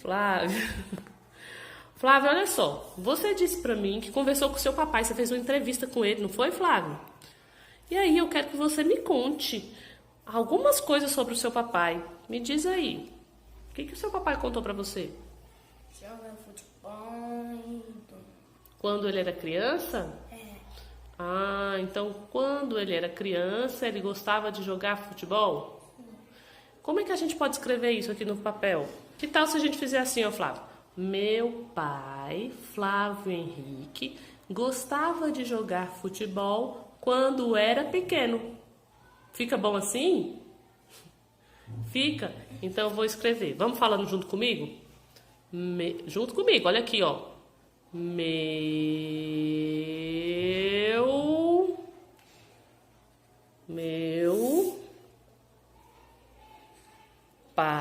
Flávio. Flávio, olha só. Você disse pra mim que conversou com seu papai, você fez uma entrevista com ele, não foi, Flávio? E aí, eu quero que você me conte algumas coisas sobre o seu papai. Me diz aí. O que o seu papai contou pra você? Joga futebol. Quando ele era criança? É. Ah, então quando ele era criança, ele gostava de jogar futebol? Como é que a gente pode escrever isso aqui no papel? Que tal se a gente fizer assim, ó, Flávio? Meu pai, Flávio Henrique, gostava de jogar futebol quando era pequeno. Fica bom assim? Fica? Então eu vou escrever. Vamos falando junto comigo? Junto comigo, olha aqui, ó. Meu pai,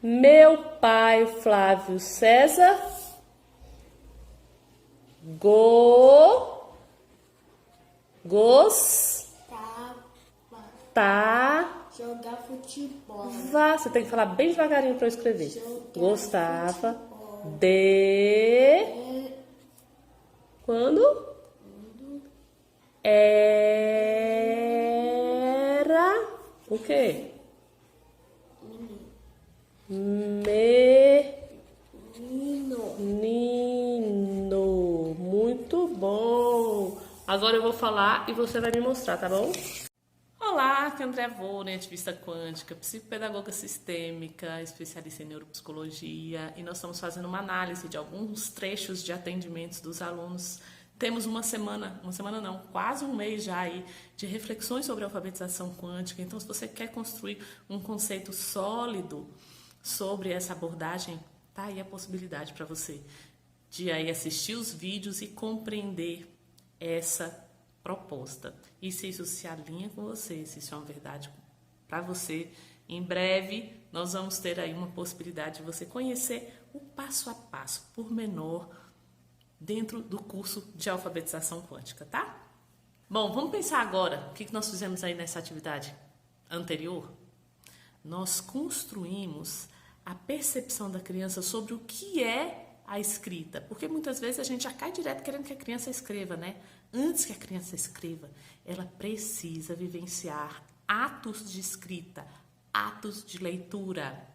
meu pai Flávio César, gostava Jogar futebol. Você tem que falar bem devagarinho para eu escrever. Jogar Gostava futebol. de quando era o quê? Menino. Muito bom. Agora eu vou falar e você vai me mostrar, tá bom? Olá, aqui é André Vonen, ativista quântica, psicopedagoga sistêmica, especialista em neuropsicologia, e nós estamos fazendo uma análise de alguns trechos de atendimentos dos alunos. Temos uma semana não, quase um mês já aí de reflexões sobre a alfabetização quântica. Então, se você quer construir um conceito sólido sobre essa abordagem, tá aí a possibilidade para você de aí assistir os vídeos e compreender essa proposta. E se isso se alinha com você, se isso é uma verdade para você, em breve nós vamos ter aí uma possibilidade de você conhecer o passo a passo, pormenor, dentro do curso de alfabetização quântica, tá? Bom, vamos pensar agora o que nós fizemos aí nessa atividade anterior. Nós construímos a percepção da criança sobre o que é a escrita, porque muitas vezes a gente já cai direto querendo que a criança escreva, né? Antes que a criança escreva, ela precisa vivenciar atos de escrita, atos de leitura.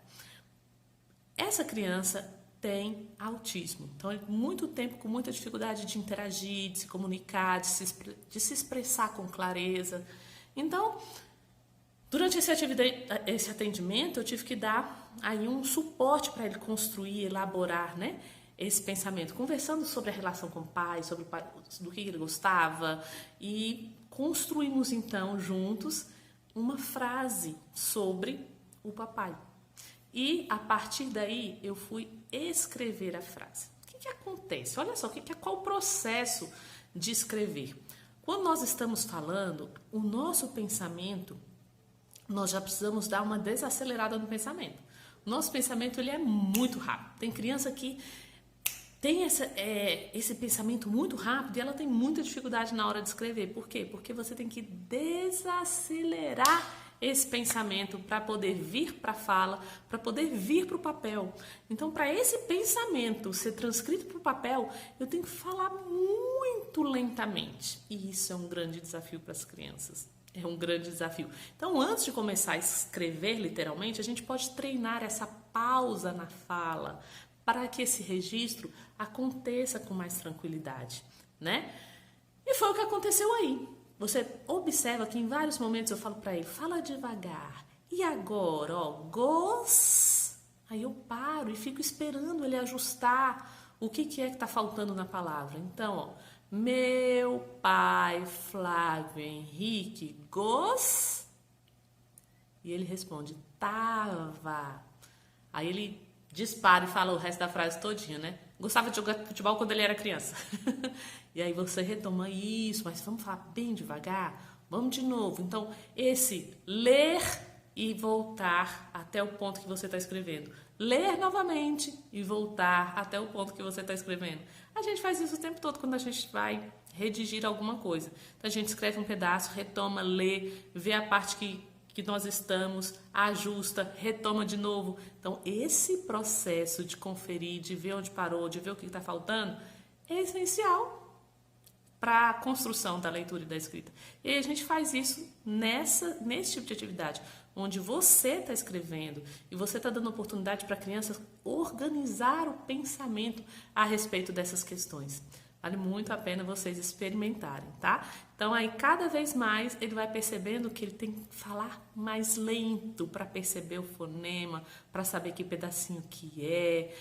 Essa criança tem autismo, então é muito tempo com muita dificuldade de interagir, de se comunicar, de se expressar com clareza. Então, durante esse atendimento, eu tive que dar aí um suporte para ele construir, elaborar, né, esse pensamento, conversando sobre a relação com o pai, sobre do que ele gostava, e construímos então juntos uma frase sobre o papai. E a partir daí eu fui escrever a frase. O que acontece? Olha só, qual o processo de escrever? Quando nós estamos falando, o nosso pensamento, nós já precisamos dar uma desacelerada no pensamento. O nosso pensamento ele é muito rápido. Tem criança que tem esse pensamento muito rápido e ela tem muita dificuldade na hora de escrever. Por quê? Porque você tem que desacelerar esse pensamento para poder vir para a fala, para poder vir para o papel. Então, para esse pensamento ser transcrito para o papel, eu tenho que falar muito lentamente. E isso é um grande desafio para as crianças. É um grande desafio. Então, antes de começar a escrever literalmente, a gente pode treinar essa pausa na fala para que esse registro aconteça com mais tranquilidade, né? E foi o que aconteceu aí. Você observa que em vários momentos eu falo para ele, fala devagar. E agora, ó, Aí eu paro e fico esperando ele ajustar o que é que está faltando na palavra. Então, ó, meu pai Flávio Henrique E ele responde, tava. Aí ele dispara e fala o resto da frase todinha, né? Gostava de jogar futebol quando ele era criança. E aí você retoma isso, mas vamos falar bem devagar? Vamos de novo. Então, esse ler e voltar até o ponto que você está escrevendo. Ler novamente e voltar até o ponto que você está escrevendo. A gente faz isso o tempo todo quando a gente vai redigir alguma coisa. Então, a gente escreve um pedaço, retoma, lê, vê a parte que que nós estamos, ajusta, retoma de novo. Então, esse processo de conferir, de ver onde parou, de ver o que está faltando, é essencial para a construção da leitura e da escrita. E aí a gente faz isso nesse tipo de atividade, onde você está escrevendo e você está dando oportunidade para a criança organizar o pensamento a respeito dessas questões. Vale muito a pena vocês experimentarem, tá? Então, aí, cada vez mais, ele vai percebendo que ele tem que falar mais lento para perceber o fonema, para saber que pedacinho que é,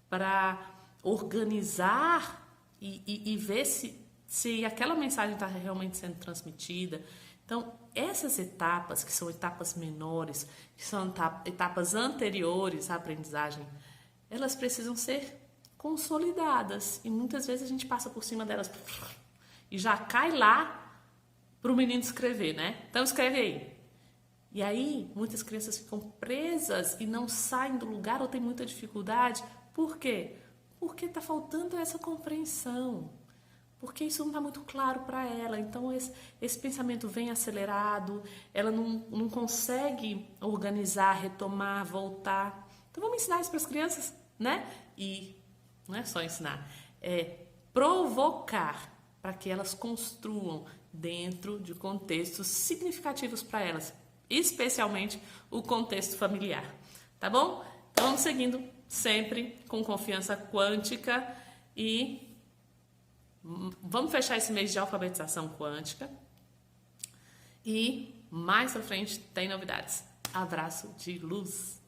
para organizar e ver se aquela mensagem está realmente sendo transmitida. Então, essas etapas, que são etapas menores, que são etapas anteriores à aprendizagem, elas precisam ser consolidadas. E muitas vezes a gente passa por cima delas e já cai lá para o menino escrever, né? Então, escreve aí. E aí, muitas crianças ficam presas e não saem do lugar ou têm muita dificuldade. Por quê? Porque está faltando essa compreensão. Porque isso não está muito claro para ela. Então, esse pensamento vem acelerado, ela não consegue organizar, retomar, voltar. Então, vamos ensinar isso para as crianças, né? E não é só ensinar, é provocar para que elas construam dentro de contextos significativos para elas, especialmente o contexto familiar. Tá bom? Então, vamos seguindo sempre com confiança quântica e vamos fechar esse mês de alfabetização quântica e mais pra frente tem novidades. Abraço de luz!